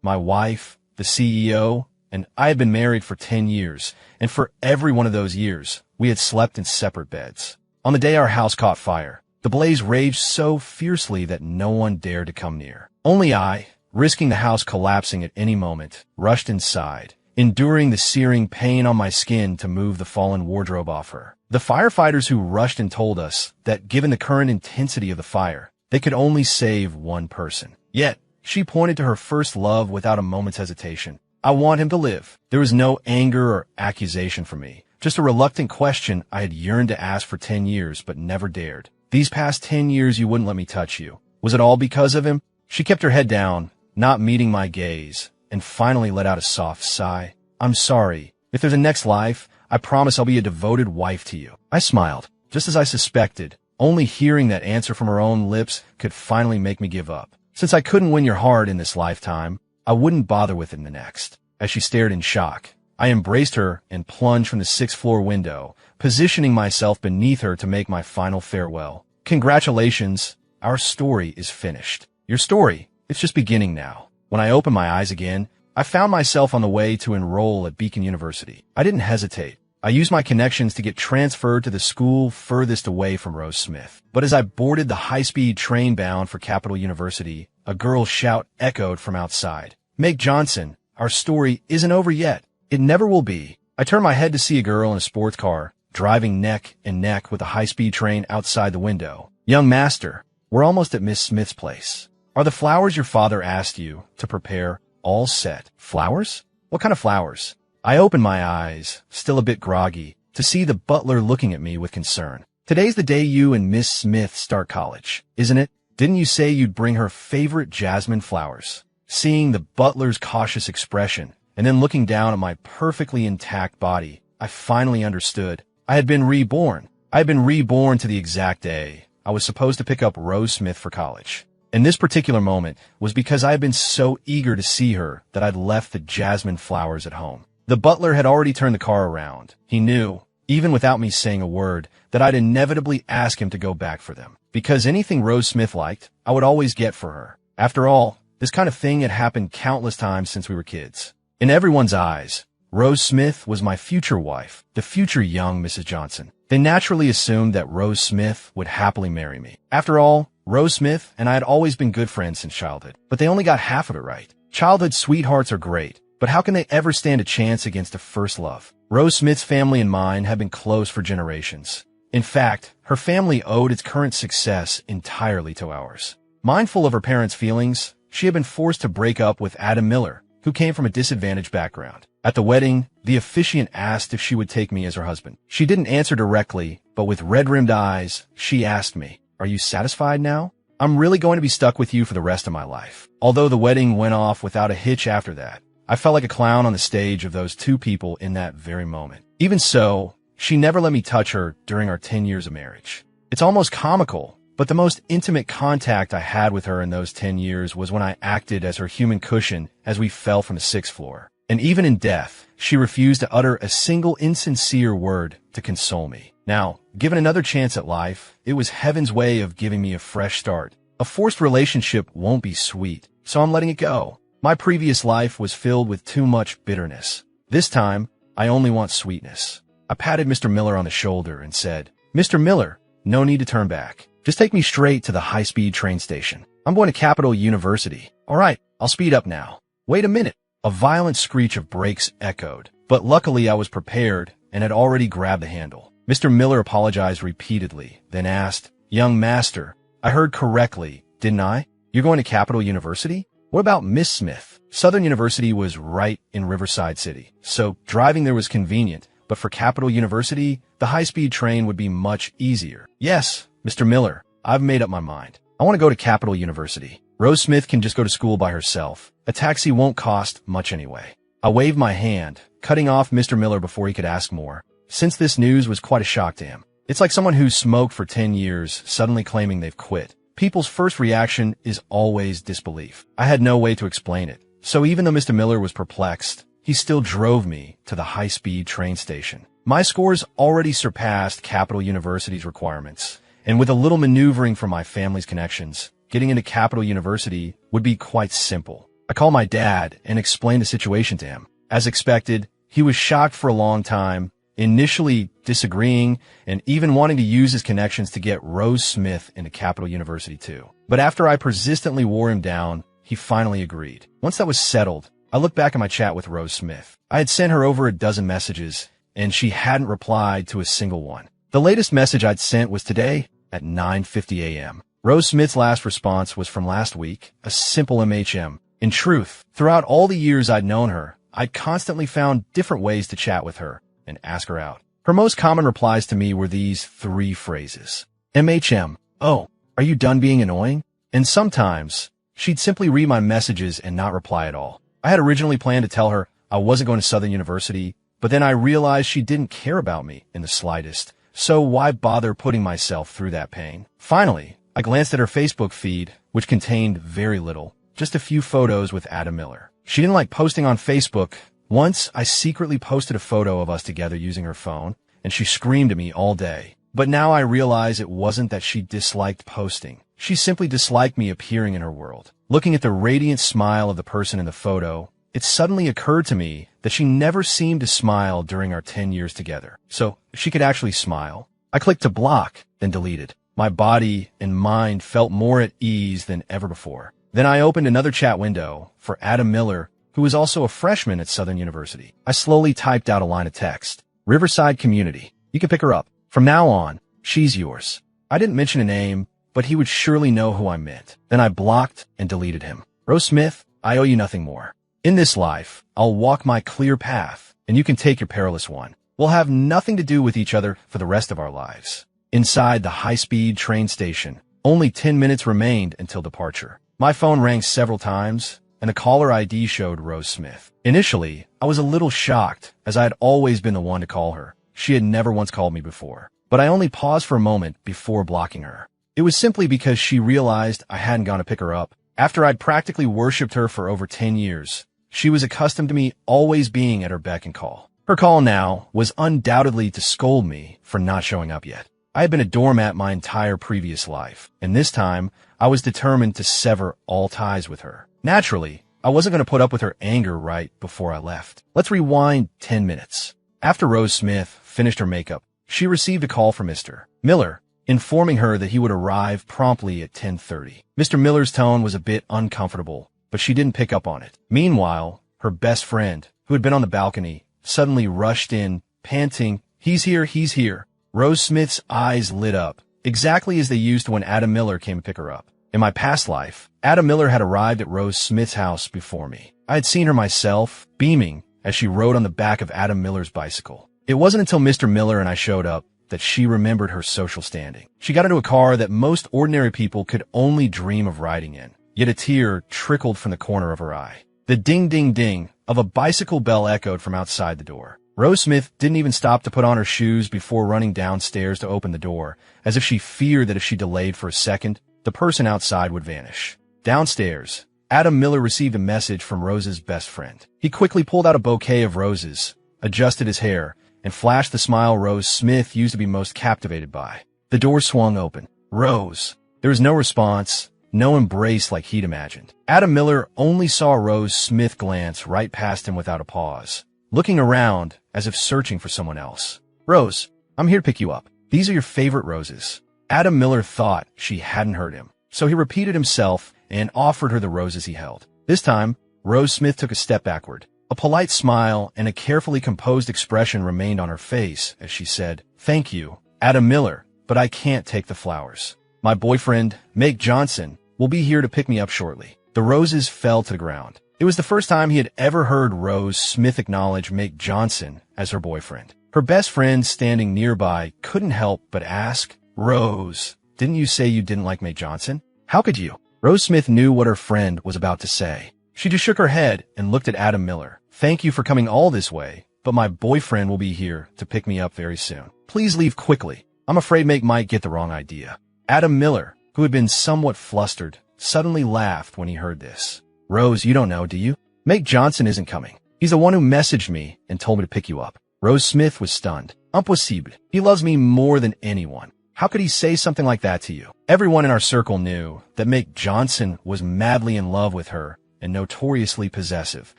my wife, the CEO, and I had been married for 10 years, and for every one of those years, we had slept in separate beds. On the day our house caught fire, the blaze raged so fiercely that no one dared to come near. Only I, risking the house collapsing at any moment, rushed inside, enduring the searing pain on my skin to move the fallen wardrobe off her. The firefighters who rushed and told us that given the current intensity of the fire, they could only save one person. Yet, she pointed to her first love without a moment's hesitation. I want him to live. There was no anger or accusation for me, just a reluctant question I had yearned to ask for 10 years but never dared. These past 10 years you wouldn't let me touch you. Was it all because of him? She kept her head down, not meeting my gaze, and finally let out a soft sigh. I'm sorry. If there's a next life, I promise I'll be a devoted wife to you. I smiled, just as I suspected. Only hearing that answer from her own lips could finally make me give up. Since I couldn't win your heart in this lifetime, I wouldn't bother with it in the next. As she stared in shock, I embraced her and plunged from the 6th-floor window, positioning myself beneath her to make my final farewell. Congratulations, our story is finished. Your story, it's just beginning now. When I opened my eyes again, I found myself on the way to enroll at Beacon University. I didn't hesitate. I used my connections to get transferred to the school furthest away from Rose Smith. But as I boarded the high-speed train bound for Capital University, a girl's shout echoed from outside. Meg Johnson, our story isn't over yet. It never will be. I turned my head to see a girl in a sports car, driving neck and neck with a high-speed train outside the window. Young master, we're almost at Miss Smith's place. Are the flowers your father asked you to prepare all set? Flowers? What kind of flowers? I opened my eyes, still a bit groggy, to see the butler looking at me with concern. Today's the day you and Miss Smith start college, isn't it? Didn't you say you'd bring her favorite jasmine flowers? Seeing the butler's cautious expression, and then looking down at my perfectly intact body, I finally understood. I had been reborn. I had been reborn to the exact day I was supposed to pick up Rose Smith for college. And this particular moment was because I had been so eager to see her that I'd left the jasmine flowers at home. The butler had already turned the car around. He knew, even without me saying a word, that I'd inevitably ask him to go back for them. Because anything Rose Smith liked, I would always get for her. After all, this kind of thing had happened countless times since we were kids. In everyone's eyes, Rose Smith was my future wife, the future young Mrs. Johnson. They naturally assumed that Rose Smith would happily marry me. After all, Rose Smith and I had always been good friends since childhood, but they only got half of it right. Childhood sweethearts are great, but how can they ever stand a chance against a first love? Rose Smith's family and mine have been close for generations. In fact, her family owed its current success entirely to ours. Mindful of her parents' feelings, she had been forced to break up with Adam Miller, who came from a disadvantaged background. At the wedding, the officiant asked if she would take me as her husband. She didn't answer directly, but with red-rimmed eyes, she asked me, "Are you satisfied now? I'm really going to be stuck with you for the rest of my life." Although the wedding went off without a hitch after that, I felt like a clown on the stage of those two people in that very moment. Even so, she never let me touch her during our 10 years of marriage. It's almost comical, but the most intimate contact I had with her in those 10 years was when I acted as her human cushion as we fell from the 6th floor. And even in death, she refused to utter a single insincere word to console me. Now, given another chance at life, it was heaven's way of giving me a fresh start. A forced relationship won't be sweet, so I'm letting it go. My previous life was filled with too much bitterness. This time, I only want sweetness. I patted Mr. Miller on the shoulder and said, "Mr. Miller, no need to turn back. Just take me straight to the high-speed train station. I'm going to Capital University. All right, I'll speed up now." Wait a minute. A violent screech of brakes echoed, but luckily I was prepared and had already grabbed the handle. Mr. Miller apologized repeatedly, then asked, "Young master, I heard correctly, didn't I? You're going to Capital University? What about Miss Smith?" Southern University was right in Riverside City, so driving there was convenient, but for Capital University, the high-speed train would be much easier. "Yes, Mr. Miller, I've made up my mind. I want to go to Capital University. Rose Smith can just go to school by herself. A taxi won't cost much anyway." I waved my hand, cutting off Mr. Miller before he could ask more, since this news was quite a shock to him. It's like someone who's smoked for 10 years suddenly claiming they've quit. People's first reaction is always disbelief. I had no way to explain it, so even though Mr. Miller was perplexed, he still drove me to the high-speed train station. My scores already surpassed Capital University's requirements, and with a little maneuvering from my family's connections, getting into Capital University would be quite simple. I called my dad and explained the situation to him. As expected, he was shocked for a long time, initially disagreeing and even wanting to use his connections to get Rose Smith into Capital University too. But after I persistently wore him down, he finally agreed. Once that was settled, I looked back at my chat with Rose Smith. I had sent her over a dozen messages, and she hadn't replied to a single one. The latest message I'd sent was today at 9:50 a.m. Rose Smith's last response was from last week, a simple MHM. In truth, throughout all the years I'd known her, I'd constantly found different ways to chat with her and ask her out. Her most common replies to me were these three phrases. MHM, oh, are you done being annoying? And sometimes, she'd simply read my messages and not reply at all. I had originally planned to tell her I wasn't going to Southern University, but then I realized she didn't care about me in the slightest. So why bother putting myself through that pain? Finally, I glanced at her Facebook feed, which contained very little, just a few photos with Adam Miller. She didn't like posting on Facebook. Once, I secretly posted a photo of us together using her phone, and she screamed at me all day. But now I realize it wasn't that she disliked posting. She simply disliked me appearing in her world. Looking at the radiant smile of the person in the photo, it suddenly occurred to me that she never seemed to smile during our 10 years together. So, she could actually smile. I clicked to block, then deleted. My body and mind felt more at ease than ever before. Then I opened another chat window for Adam Miller, who was also a freshman at Southern University. I slowly typed out a line of text. Riverside Community. You can pick her up. From now on, she's yours. I didn't mention a name, but he would surely know who I meant. Then I blocked and deleted him. Rose Smith, I owe you nothing more. In this life, I'll walk my clear path, and you can take your perilous one. We'll have nothing to do with each other for the rest of our lives. Inside the high-speed train station, only 10 minutes remained until departure. My phone rang several times, and the caller ID showed Rose Smith. Initially, I was a little shocked, as I had always been the one to call her. She had never once called me before. But I only paused for a moment before blocking her. It was simply because she realized I hadn't gone to pick her up. After I'd practically worshipped her for over 10 years, she was accustomed to me always being at her beck and call. Her call now was undoubtedly to scold me for not showing up yet. I had been a doormat my entire previous life, and this time, I was determined to sever all ties with her. Naturally, I wasn't going to put up with her anger right before I left. Let's rewind 10 minutes. After Rose Smith finished her makeup, she received a call from Mr. Miller, informing her that he would arrive promptly at 10:30. Mr. Miller's tone was a bit uncomfortable, but she didn't pick up on it. Meanwhile, her best friend, who had been on the balcony, suddenly rushed in, panting, "He's here, he's here." Rose Smith's eyes lit up, exactly as they used when Adam Miller came to pick her up. In my past life, Adam Miller had arrived at Rose Smith's house before me. I had seen her myself, beaming, as she rode on the back of Adam Miller's bicycle. It wasn't until Mr. Miller and I showed up that she remembered her social standing. She got into a car that most ordinary people could only dream of riding in, yet a tear trickled from the corner of her eye. The ding-ding-ding of a bicycle bell echoed from outside the door. Rose Smith didn't even stop to put on her shoes before running downstairs to open the door, as if she feared that if she delayed for a second, the person outside would vanish. Downstairs, Adam Miller received a message from Rose's best friend. He quickly pulled out a bouquet of roses, adjusted his hair, and flashed the smile Rose Smith used to be most captivated by. The door swung open. Rose. There was no response, no embrace like he'd imagined. Adam Miller only saw Rose Smith glance right past him without a pause, looking around as if searching for someone else. "Rose, I'm here to pick you up. These are your favorite roses." Adam Miller thought she hadn't heard him, so he repeated himself and offered her the roses he held. This time, Rose Smith took a step backward. A polite smile and a carefully composed expression remained on her face as she said, "Thank you, Adam Miller, but I can't take the flowers. My boyfriend, Make Johnson, will be here to pick me up shortly." The roses fell to the ground. It was the first time he had ever heard Rose Smith acknowledge Make Johnson as her boyfriend. Her best friend standing nearby couldn't help but ask, "Rose, didn't you say you didn't like Make Johnson? How could you?" Rose Smith knew what her friend was about to say. She just shook her head and looked at Adam Miller. "Thank you for coming all this way, but my boyfriend will be here to pick me up very soon. Please leave quickly. I'm afraid Make might get the wrong idea." Adam Miller, who had been somewhat flustered, suddenly laughed when he heard this. "Rose, you don't know, do you? Make Johnson isn't coming. He's the one who messaged me and told me to pick you up." Rose Smith was stunned. "Impossible. He loves me more than anyone. How could he say something like that to you?" Everyone in our circle knew that Make Johnson was madly in love with her, and notoriously possessive.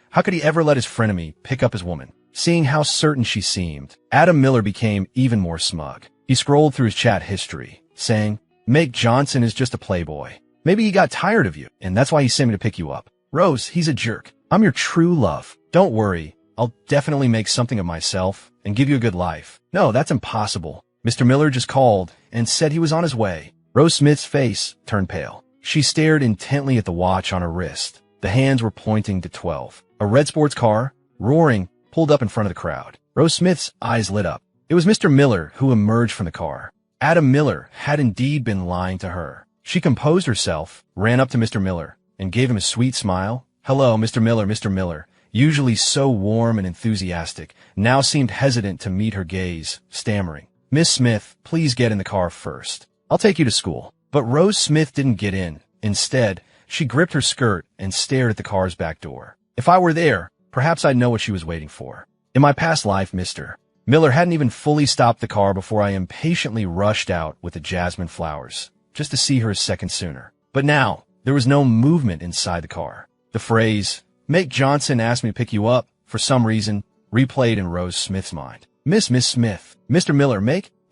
How could he ever let his frenemy pick up his woman? Seeing how certain she seemed, Adam Miller became even more smug. He scrolled through his chat history, saying, "Make Johnson is just a playboy. Maybe he got tired of you, and that's why he sent me to pick you up. Rose, he's a jerk. I'm your true love. Don't worry, I'll definitely make something of myself and give you a good life." No, that's impossible. Mr. Miller just called and said he was on his way. Rose Smith's face turned pale. She stared intently at the watch on her wrist. The hands were pointing to 12. A red sports car, roaring, pulled up in front of the crowd. Rose Smith's eyes lit up. It was Mr. Miller who emerged from the car. Adam Miller had indeed been lying to her. She composed herself, ran up to Mr. Miller, and gave him a sweet smile. "Hello, Mr. Miller." Mr. Miller, usually so warm and enthusiastic, now seemed hesitant to meet her gaze, stammering, "Miss Smith, please get in the car first. I'll take you to school." But Rose Smith didn't get in. Instead, she gripped her skirt and stared at the car's back door. If I were there, perhaps I'd know what she was waiting for. In my past life, Mr. Miller hadn't even fully stopped the car before I impatiently rushed out with the jasmine flowers, just to see her a second sooner. But now, there was no movement inside the car. The phrase, "Make Johnson ask me to pick you up," for some reason, replayed in Rose Smith's mind. Miss Smith. Mr. Miller,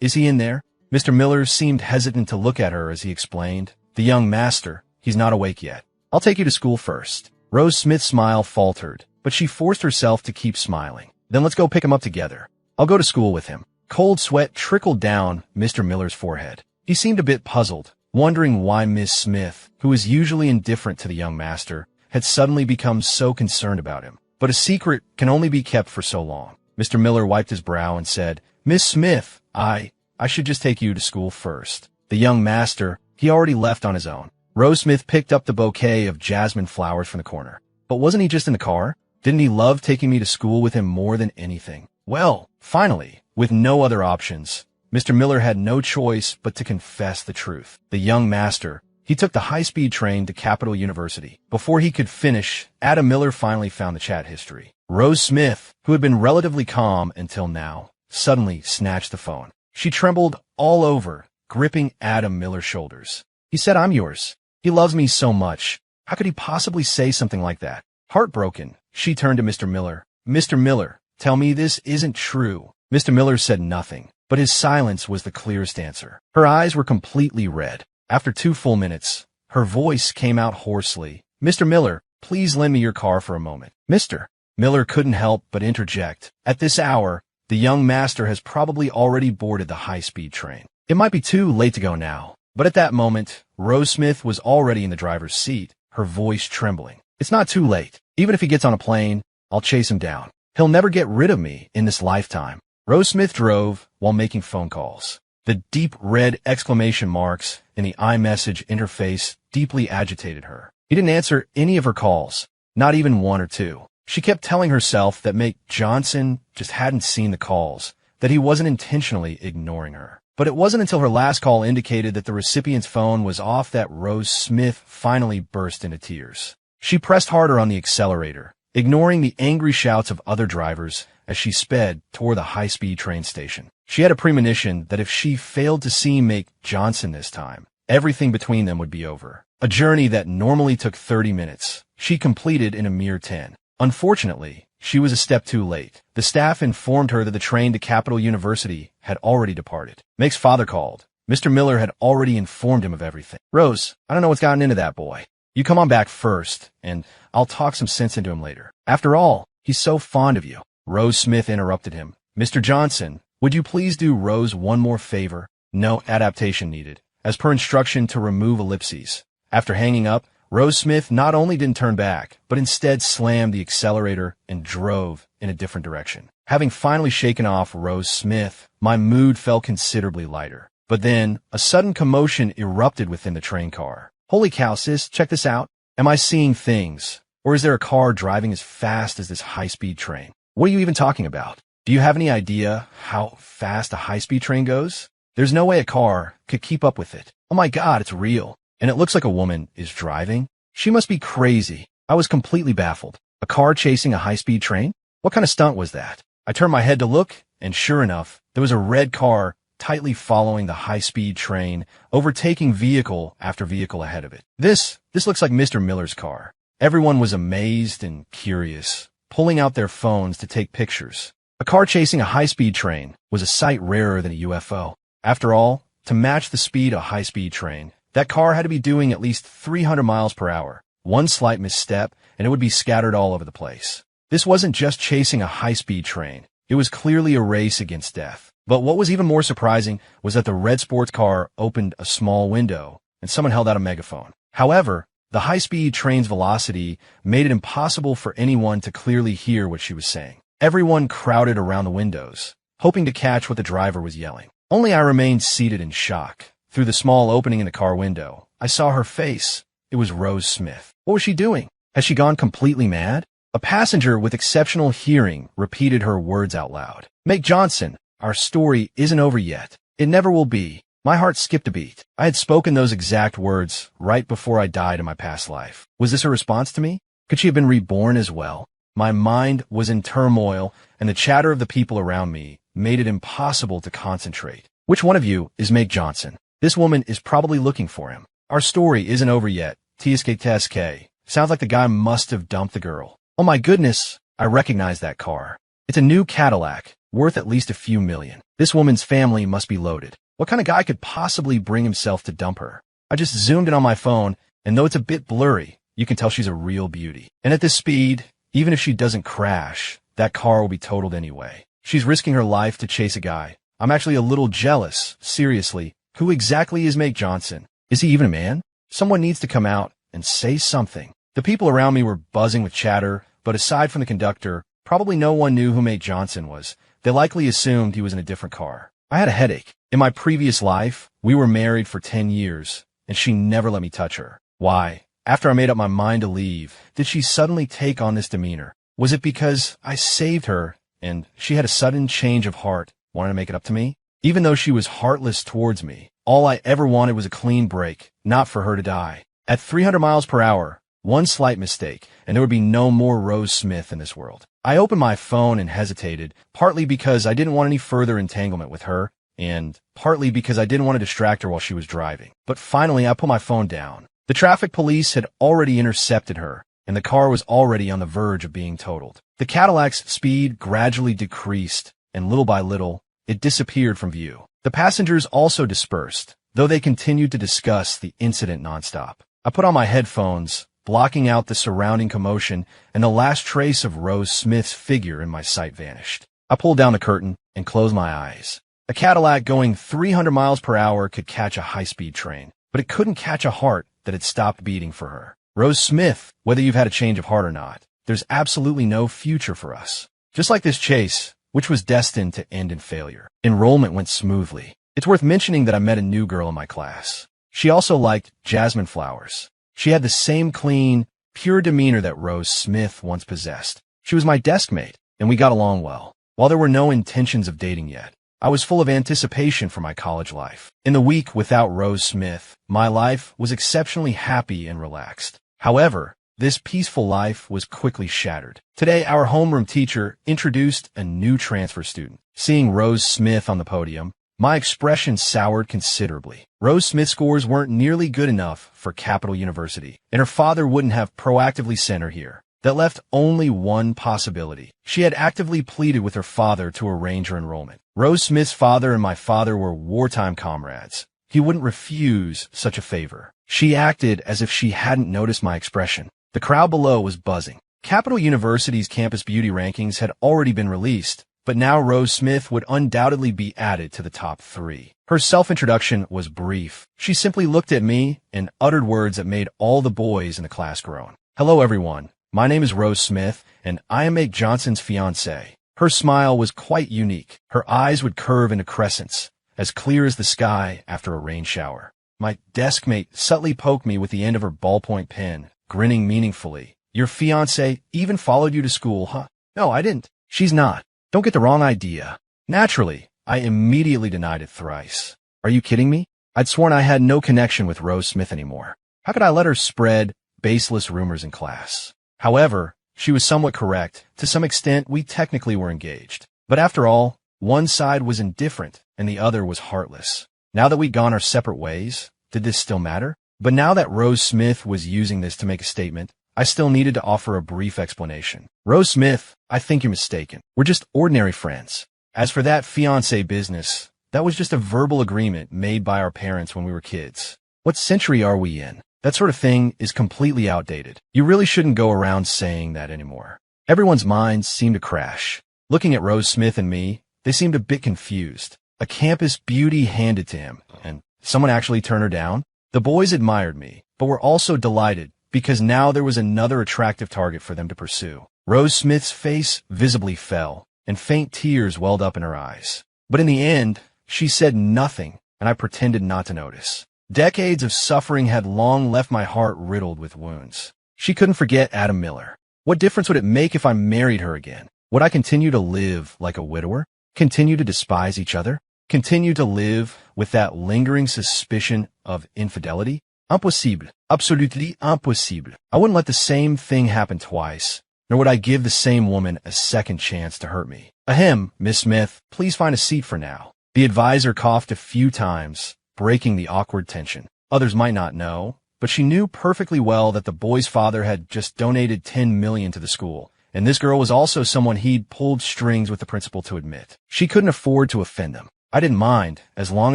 is he in there?" Mr. Miller seemed hesitant to look at her as he explained, "The young master, he's not awake yet. I'll take you to school first." Rose Smith's smile faltered, but she forced herself to keep smiling. "Then let's go pick him up together. I'll go to school with him." Cold sweat trickled down Mr. Miller's forehead. He seemed a bit puzzled, wondering why Miss Smith, who was usually indifferent to the young master, had suddenly become so concerned about him. But a secret can only be kept for so long. Mr. Miller wiped his brow and said, "Miss Smith, I should just take you to school first." The young master, he already left on his own. Rose Smith picked up the bouquet of jasmine flowers from the corner. But wasn't he just in the car? Didn't he love taking me to school with him more than anything? Well, finally, with no other options, Mr. Miller had no choice but to confess the truth. The young master, he took the high-speed train to Capital University. Before he could finish, Adam Miller finally found the chat history. Rose Smith, who had been relatively calm until now, suddenly snatched the phone. She trembled all over, gripping Adam Miller's shoulders. "He said I'm yours. He loves me so much. How could he possibly say something like that?" Heartbroken, she turned to Mr. Miller. "Mr. Miller, tell me this isn't true." Mr. Miller said nothing, but his silence was the clearest answer. Her eyes were completely red. After 2 full minutes, her voice came out hoarsely. "Mr. Miller, please lend me your car for a moment." Mr. Miller couldn't help but interject. At this hour, the young master has probably already boarded the high-speed train. It might be too late to go now. But at that moment, Rose Smith was already in the driver's seat, her voice trembling. "It's not too late. Even if he gets on a plane, I'll chase him down. He'll never get rid of me in this lifetime." Rose Smith drove while making phone calls. The deep red exclamation marks in the iMessage interface deeply agitated her. He didn't answer any of her calls, not even 1 or 2. She kept telling herself that Make Johnson just hadn't seen the calls, that he wasn't intentionally ignoring her. But it wasn't until her last call indicated that the recipient's phone was off that Rose Smith finally burst into tears. She pressed harder on the accelerator, ignoring the angry shouts of other drivers as she sped toward the high-speed train station. She had a premonition that if she failed to see Make Johnson this time, everything between them would be over. A journey that normally took 30 minutes, she completed in a mere 10. Unfortunately, she was a step too late. The staff informed her that the train to Capital University had already departed. Make's father called. Mr. Miller had already informed him of everything. "Rose, I don't know what's gotten into that boy. You come on back first, and I'll talk some sense into him later. After all, he's so fond of you." Rose Smith interrupted him. "Mr. Johnson, would you please do Rose one more favor?" No adaptation needed. As per instruction to remove ellipses. After hanging up, Rose Smith not only didn't turn back, but instead slammed the accelerator and drove in a different direction. Having finally shaken off Rose Smith, my mood felt considerably lighter. But then, a sudden commotion erupted within the train car. "Holy cow, sis, check this out. Am I seeing things? Or is there a car driving as fast as this high-speed train? What are you even talking about? Do you have any idea how fast a high-speed train goes? There's no way a car could keep up with it. Oh my God, it's real. And it looks like a woman is driving. She must be crazy." I was completely baffled. A car chasing a high-speed train? What kind of stunt was that? I turned my head to look, and sure enough, there was a red car tightly following the high-speed train, overtaking vehicle after vehicle ahead of it. This looks like Mr. Miller's car. Everyone was amazed and curious, pulling out their phones to take pictures. A car chasing a high-speed train was a sight rarer than a UFO. After all, to match the speed of a high-speed train, that car had to be doing at least 300 miles per hour. One slight misstep, and it would be scattered all over the place. This wasn't just chasing a high-speed train. It was clearly a race against death. But what was even more surprising was that the red sports car opened a small window, and someone held out a megaphone. However, the high-speed train's velocity made it impossible for anyone to clearly hear what she was saying. Everyone crowded around the windows, hoping to catch what the driver was yelling. Only I remained seated in shock. Through the small opening in the car window, I saw her face. It was Rose Smith. What was she doing? Has she gone completely mad? A passenger with exceptional hearing repeated her words out loud. Meg Johnson, our story isn't over yet. It never will be. My heart skipped a beat. I had spoken those exact words right before I died in my past life. Was this a response to me? Could she have been reborn as well? My mind was in turmoil, and the chatter of the people around me made it impossible to concentrate. Which one of you is Meg Johnson? This woman is probably looking for him. Our story isn't over yet. TSK. Sounds like the guy must have dumped the girl. Oh my goodness, I recognize that car. It's a new Cadillac, worth at least a few million. This woman's family must be loaded. What kind of guy could possibly bring himself to dump her? I just zoomed in on my phone, and though it's a bit blurry, you can tell she's a real beauty. And at this speed, even if she doesn't crash, that car will be totaled anyway. She's risking her life to chase a guy. I'm actually a little jealous. Seriously, who exactly is Meg Johnson? Is he even a man? Someone needs to come out and say something. The people around me were buzzing with chatter, but aside from the conductor, probably no one knew who Meg Johnson was. They likely assumed he was in a different car. I had a headache. In my previous life, we were married for 10 years, and she never let me touch her. Why? After I made up my mind to leave, did she suddenly take on this demeanor? Was it because I saved her, and she had a sudden change of heart, wanting to make it up to me? Even though she was heartless towards me, all I ever wanted was a clean break, not for her to die. At 300 miles per hour, one slight mistake, and there would be no more Rose Smith in this world. I opened my phone and hesitated, partly because I didn't want any further entanglement with her, and partly because I didn't want to distract her while she was driving. But finally, I put my phone down. The traffic police had already intercepted her, and the car was already on the verge of being totaled. The Cadillac's speed gradually decreased, and little by little, it disappeared from view. The passengers also dispersed, though they continued to discuss the incident nonstop. I put on my headphones, blocking out the surrounding commotion, and the last trace of Rose Smith's figure in my sight vanished. I pulled down the curtain and closed my eyes. A Cadillac going 300 miles per hour could catch a high-speed train, but it couldn't catch a heart that had stopped beating for her. Rose Smith, whether you've had a change of heart or not, there's absolutely no future for us. Just like this chase, which was destined to end in failure. Enrollment went smoothly. It's worth mentioning that I met a new girl in my class. She also liked jasmine flowers. She had the same clean, pure demeanor that Rose Smith once possessed. She was my desk mate, and we got along well. While there were no intentions of dating yet, I was full of anticipation for my college life. In the week without Rose Smith, my life was exceptionally happy and relaxed. However, this peaceful life was quickly shattered. Today, our homeroom teacher introduced a new transfer student. Seeing Rose Smith on the podium, my expression soured considerably. Rose Smith's scores weren't nearly good enough for Capital University, and her father wouldn't have proactively sent her here. That left only one possibility. She had actively pleaded with her father to arrange her enrollment. Rose Smith's father and my father were wartime comrades. He wouldn't refuse such a favor. She acted as if she hadn't noticed my expression. The crowd below was buzzing. Capital University's campus beauty rankings had already been released, but now Rose Smith would undoubtedly be added to the top 3. Her self-introduction was brief. She simply looked at me and uttered words that made all the boys in the class groan. Hello, everyone. My name is Rose Smith, and I am Meg Johnson's fiancée. Her smile was quite unique. Her eyes would curve into crescents, as clear as the sky after a rain shower. My desk mate subtly poked me with the end of her ballpoint pen, grinning meaningfully. Your fiancé even followed you to school, huh? No, I didn't. She's not. Don't get the wrong idea. Naturally, I immediately denied it thrice. Are you kidding me? I'd sworn I had no connection with Rose Smith anymore. How could I let her spread baseless rumors in class? However, she was somewhat correct. To some extent, we technically were engaged. But after all, one side was indifferent and the other was heartless. Now that we'd gone our separate ways, did this still matter? But now that Rose Smith was using this to make a statement, I still needed to offer a brief explanation. Rose Smith, I think you're mistaken. We're just ordinary friends. As for that fiancé business, that was just a verbal agreement made by our parents when we were kids. What century are we in? That sort of thing is completely outdated. You really shouldn't go around saying that anymore. Everyone's minds seemed to crash. Looking at Rose Smith and me, they seemed a bit confused. A campus beauty handed to him, and someone actually turned her down? The boys admired me, but were also delighted because now there was another attractive target for them to pursue. Rose Smith's face visibly fell, and faint tears welled up in her eyes. But in the end, she said nothing, and I pretended not to notice. Decades of suffering had long left my heart riddled with wounds. She couldn't forget Adam Miller. What difference would it make if I married her again? Would I continue to live like a widower? Continue to despise each other? Continue to live with that lingering suspicion of infidelity? Impossible. Absolutely impossible. I wouldn't let the same thing happen twice, nor would I give the same woman a second chance to hurt me. Ahem, Miss Smith, please find a seat for now. The advisor coughed a few times, breaking the awkward tension. Others might not know, but she knew perfectly well that the boy's father had just donated $10 million to the school, and this girl was also someone he'd pulled strings with the principal to admit. She couldn't afford to offend him. I didn't mind, as long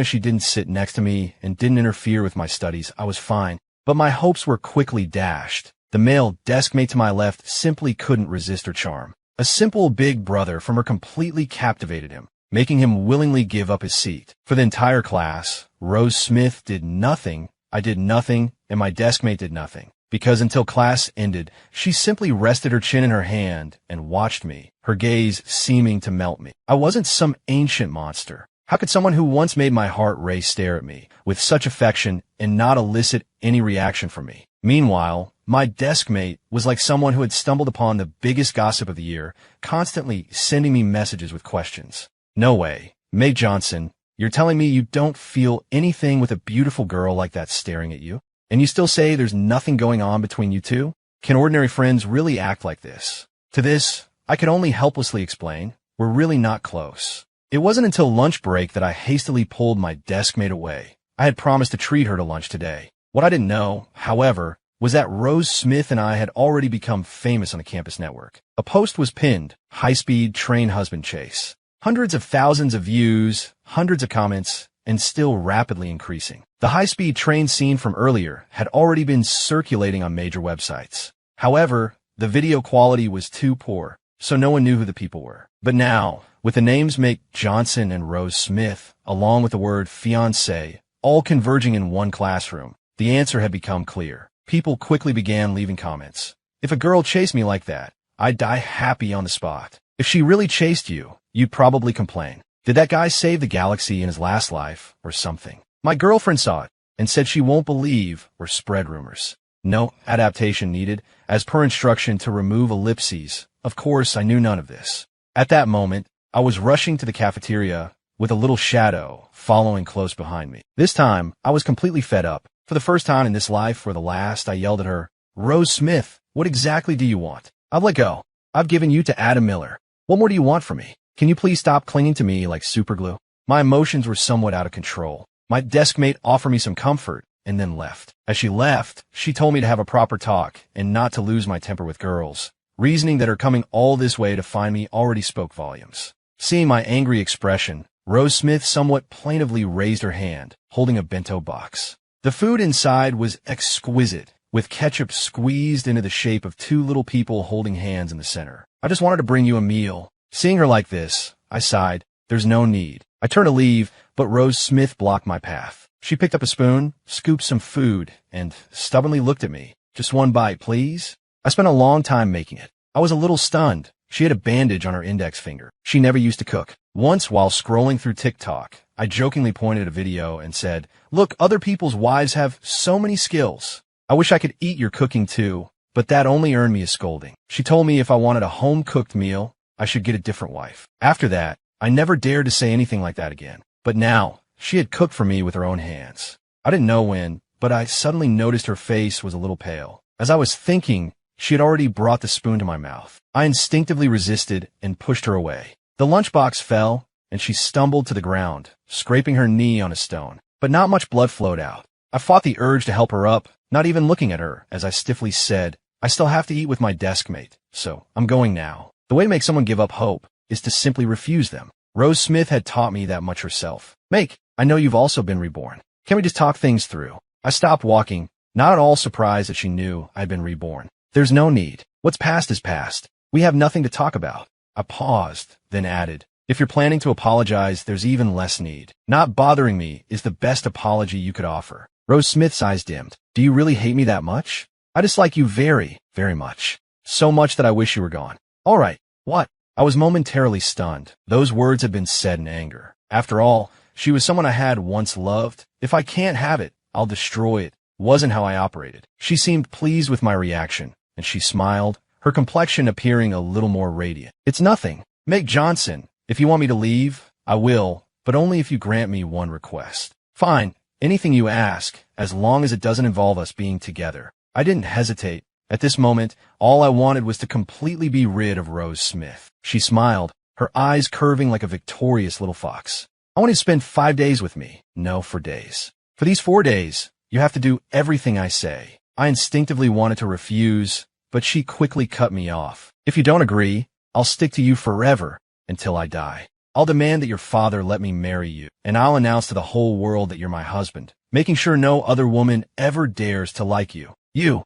as she didn't sit next to me and didn't interfere with my studies, I was fine. But my hopes were quickly dashed. The male deskmate to my left simply couldn't resist her charm. A simple big brother from her completely captivated him, making him willingly give up his seat. For the entire class, Rose Smith did nothing, I did nothing, and my deskmate did nothing. Because until class ended, she simply rested her chin in her hand and watched me, her gaze seeming to melt me. I wasn't some ancient monster. How could someone who once made my heart race stare at me with such affection and not elicit any reaction from me? Meanwhile, my deskmate was like someone who had stumbled upon the biggest gossip of the year, constantly sending me messages with questions. No way. Mae Johnson, you're telling me you don't feel anything with a beautiful girl like that staring at you? And you still say there's nothing going on between you two? Can ordinary friends really act like this? To this, I could only helplessly explain, we're really not close. It wasn't until lunch break that I hastily pulled my deskmate away. I had promised to treat her to lunch today. What I didn't know, however, was that Rose Smith and I had already become famous on the campus network. A post was pinned, high-speed train husband chase. Hundreds of thousands of views, hundreds of comments, and still rapidly increasing. The high-speed train scene from earlier had already been circulating on major websites. However, the video quality was too poor, so no one knew who the people were. But now, with the names Mae Johnson and Rose Smith, along with the word fiancé, all converging in one classroom, the answer had become clear. People quickly began leaving comments. If a girl chased me like that, I'd die happy on the spot. If she really chased you, you'd probably complain. Did that guy save the galaxy in his last life, or something? My girlfriend saw it, and said she won't believe or spread rumors. No adaptation needed, as per instruction to remove ellipses. Of course, I knew none of this. At that moment, I was rushing to the cafeteria with a little shadow following close behind me. This time, I was completely fed up. For the first time in this life or the last, I yelled at her, Rose Smith, what exactly do you want? I've let go. I've given you to Adam Miller. What more do you want from me? Can you please stop clinging to me like superglue? My emotions were somewhat out of control. My deskmate offered me some comfort and then left. As she left, she told me to have a proper talk and not to lose my temper with girls, reasoning that her coming all this way to find me already spoke volumes. Seeing my angry expression, Rose Smith somewhat plaintively raised her hand, holding a bento box. The food inside was exquisite, with ketchup squeezed into the shape of two little people holding hands in the center. I just wanted to bring you a meal. Seeing her like this, I sighed. There's no need. I turned to leave, but Rose Smith blocked my path. She picked up a spoon, scooped some food, and stubbornly looked at me. Just one bite, please? I spent a long time making it. I was a little stunned. She had a bandage on her index finger. She never used to cook. Once, while scrolling through TikTok, I jokingly pointed at a video and said, look, other people's wives have so many skills. I wish I could eat your cooking too, but that only earned me a scolding. She told me if I wanted a home-cooked meal, I should get a different wife. After that, I never dared to say anything like that again. But now, she had cooked for me with her own hands. I didn't know when, but I suddenly noticed her face was a little pale. As I was thinking, she had already brought the spoon to my mouth. I instinctively resisted and pushed her away. The lunchbox fell, and she stumbled to the ground, scraping her knee on a stone. But not much blood flowed out. I fought the urge to help her up, not even looking at her, as I stiffly said, I still have to eat with my desk mate, so I'm going now. The way to make someone give up hope is to simply refuse them. Rose Smith had taught me that much herself. Make, I know you've also been reborn. Can we just talk things through? I stopped walking, not at all surprised that she knew I'd been reborn. There's no need. What's past is past. We have nothing to talk about. I paused, then added, if you're planning to apologize, there's even less need. Not bothering me is the best apology you could offer. Rose Smith's eyes dimmed. Do you really hate me that much? I dislike you very, very much. So much that I wish you were gone. All right. What? I was momentarily stunned. Those words had been said in anger. After all, she was someone I had once loved. If I can't have it, I'll destroy it. Wasn't how I operated. She seemed pleased with my reaction, and she smiled, her complexion appearing a little more radiant. It's nothing. Meg Johnson, if you want me to leave, I will, but only if you grant me one request. Fine, anything you ask, as long as it doesn't involve us being together. I didn't hesitate. At this moment, all I wanted was to completely be rid of Rose Smith. She smiled, her eyes curving like a victorious little fox. I want you to spend 5 days with me. No, for days. For these 4 days, you have to do everything I say. I instinctively wanted to refuse, but she quickly cut me off. If you don't agree, I'll stick to you forever until I die. I'll demand that your father let me marry you, and I'll announce to the whole world that you're my husband, making sure no other woman ever dares to like you. You.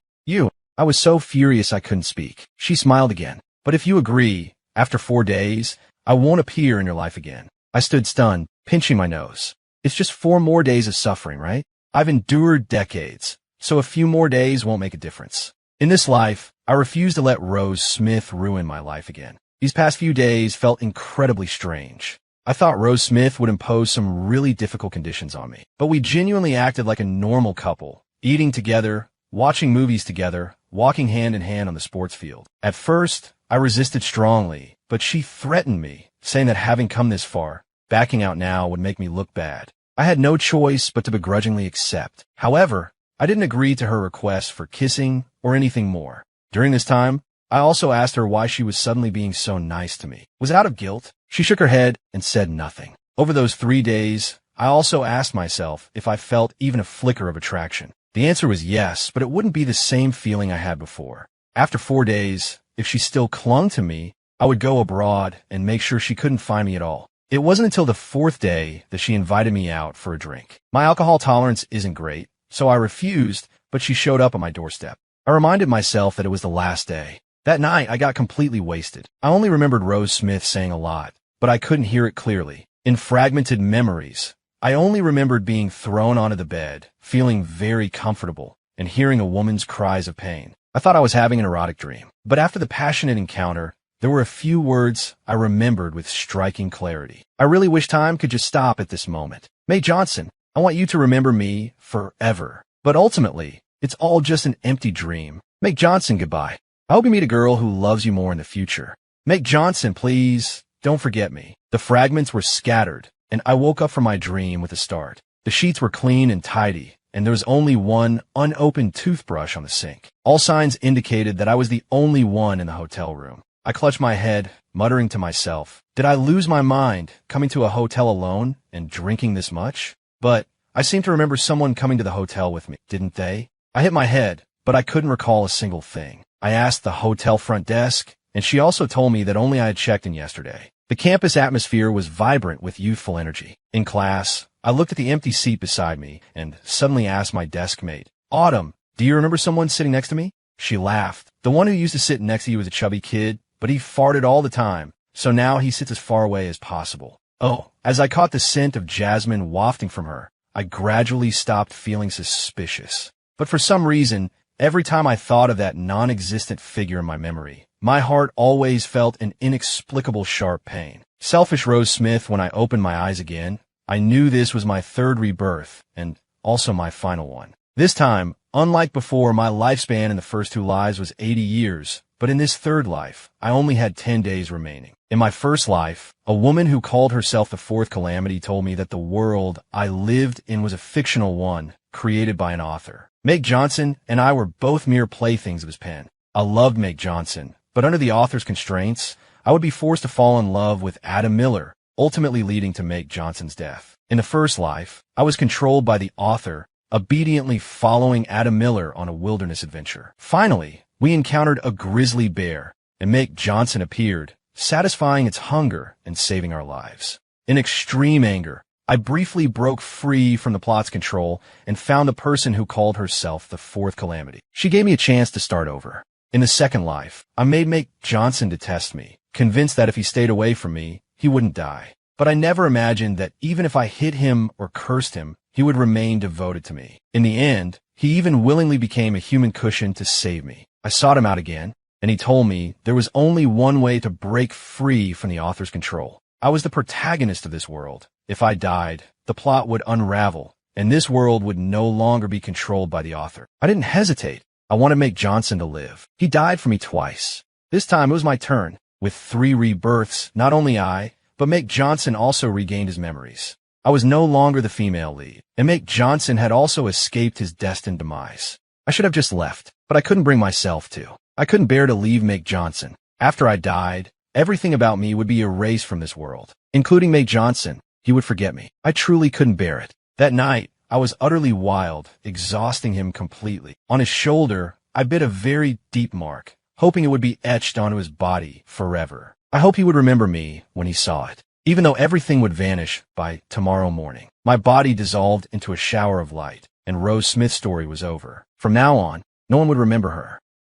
I was so furious I couldn't speak. She smiled again. But if you agree, after 4 days, I won't appear in your life again. I stood stunned, pinching my nose. It's just 4 more days of suffering, right? I've endured decades, so a few more days won't make a difference. In this life, I refuse to let Rose Smith ruin my life again. These past few days felt incredibly strange. I thought Rose Smith would impose some really difficult conditions on me, but we genuinely acted like a normal couple, eating together, watching movies together, walking hand in hand on the sports field. At first, I resisted strongly, but she threatened me, saying that having come this far, backing out now would make me look bad. I had no choice but to begrudgingly accept. However, I didn't agree to her request for kissing or anything more. During this time, I also asked her why she was suddenly being so nice to me. Was it out of guilt? She shook her head and said nothing. Over those 3 days, I also asked myself if I felt even a flicker of attraction. The answer was yes, but it wouldn't be the same feeling I had before. After 4 days, if she still clung to me, I would go abroad and make sure she couldn't find me at all. It wasn't until the 4th day that she invited me out for a drink. My alcohol tolerance isn't great, so I refused, but she showed up on my doorstep. I reminded myself that it was the last day. That night, I got completely wasted. I only remembered Rose Smith saying a lot, but I couldn't hear it clearly. In fragmented memories, I only remembered being thrown onto the bed, feeling very comfortable, and hearing a woman's cries of pain. I thought I was having an erotic dream. But after the passionate encounter, there were a few words I remembered with striking clarity. I really wish time could just stop at this moment. Mae Johnson, I want you to remember me forever. But ultimately, it's all just an empty dream. Mae Johnson, goodbye. I hope you meet a girl who loves you more in the future. Mae Johnson, please, don't forget me. The fragments were scattered, and I woke up from my dream with a start. The sheets were clean and tidy, and there was only one unopened toothbrush on the sink. All signs indicated that I was the only one in the hotel room. I clutched my head, muttering to myself, did I lose my mind coming to a hotel alone and drinking this much? But I seem to remember someone coming to the hotel with me, didn't they? I hit my head, but I couldn't recall a single thing. I asked the hotel front desk, and she also told me that only I had checked in yesterday. The campus atmosphere was vibrant with youthful energy. In class, I looked at the empty seat beside me and suddenly asked my desk mate, Autumn, do you remember someone sitting next to me? She laughed. The one who used to sit next to you was a chubby kid, but he farted all the time, so now he sits as far away as possible. Oh, as I caught the scent of jasmine wafting from her, I gradually stopped feeling suspicious. But for some reason, every time I thought of that non-existent figure in my memory, my heart always felt an inexplicable sharp pain. Selfish Rose Smith, when I opened my eyes again, I knew this was my 3rd rebirth and also my final one. This time, unlike before, my lifespan in the first 2 lives was 80 years, but in this 3rd life, I only had 10 days remaining. In my first life, a woman who called herself the 4th Calamity told me that the world I lived in was a fictional one created by an author. Meg Johnson and I were both mere playthings of his pen. I loved Meg Johnson, but under the author's constraints, I would be forced to fall in love with Adam Miller, ultimately leading to Meg Johnson's death. In the first life, I was controlled by the author, obediently following Adam Miller on a wilderness adventure. Finally, we encountered a grizzly bear, and Make Johnson appeared, satisfying its hunger and saving our lives. In extreme anger, I briefly broke free from the plot's control and found the person who called herself the Fourth Calamity. She gave me a chance to start over. In the second life, I made Make Johnson detest me, convinced that if he stayed away from me, he wouldn't die. But I never imagined that even if I hit him or cursed him, he would remain devoted to me. In the end, he even willingly became a human cushion to save me. I sought him out again, and he told me there was only one way to break free from the author's control. I was the protagonist of this world. If I died, the plot would unravel, and this world would no longer be controlled by the author. I didn't hesitate. I wanted Make Johnson to live. He died for me twice. This time it was my turn. With 3 rebirths, not only I, but Make Johnson also regained his memories. I was no longer the female lead, and Make Johnson had also escaped his destined demise. I should have just left, but I couldn't bring myself to. I couldn't bear to leave Make Johnson. After I died, everything about me would be erased from this world, including Make Johnson. He would forget me. I truly couldn't bear it. That night, I was utterly wild, exhausting him completely. On his shoulder, I bit a very deep mark, hoping it would be etched onto his body forever. I hope he would remember me when he saw it, even though everything would vanish by tomorrow morning. My body dissolved into a shower of light, and Rose Smith's story was over. From now on, no one would remember her.